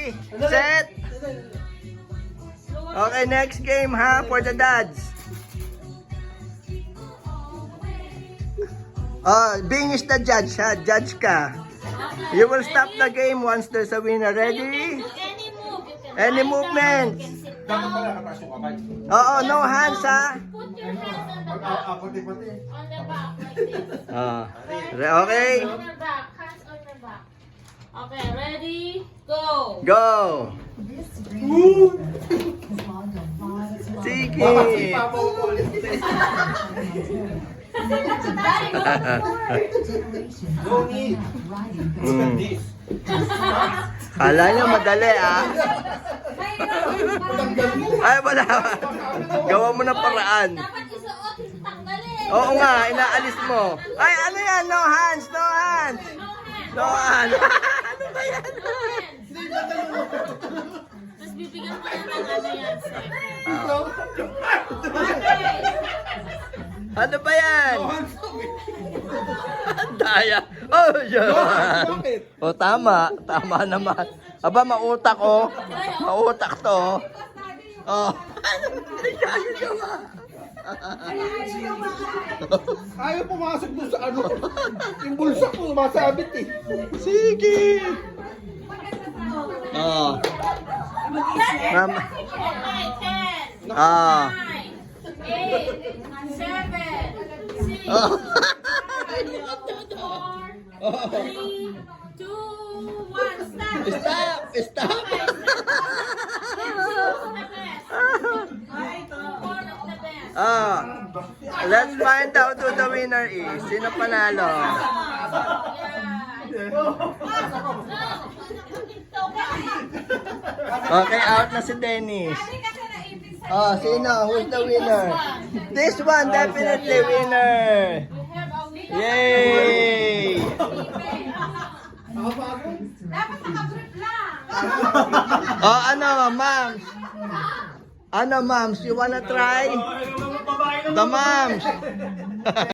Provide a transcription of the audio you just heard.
Ready, set. Okay, next game ha, for the dads. Bing is the judge ha, judge ka. You will stop the game once there's a winner. Ready? Any movement? Oo, no hands ha. Put your hands on the back. On the back, like this. Okay, On your back. Hands on your back. Okay, ready? Go. go. Sige. Kala niya madali ah. Ay, wala. Gawa mo ng paraan. Dapat isuot, tanggalin. Oo nga, inaalis mo. Ay, ano yan? No hands, no hands. No hands. Ano ba yan? Tapos bibigyan ko na ng ano yan, second. Ano ba yan? Daya. Oh, yun. Oh, tama. Tama naman. Aba, mautak oh. Mautak to. Oh. Ano ba? Ayaw pumasok doon sa ano. Yung bulsa ko, masabit eh. Sige. Oh. Mama. Okay, 10, Ah. 9, 8, 7, 6, Oh. 4, 3, 2, 1, stop. Stop. Stop. Let's find out who the winner is. Sino panalo? Okay, out na si Dennis. Oh, sino? Who's the winner? This one, definitely winner. Yay! Oh, ano, ma'am? Ano, moms? You wanna try? The moms.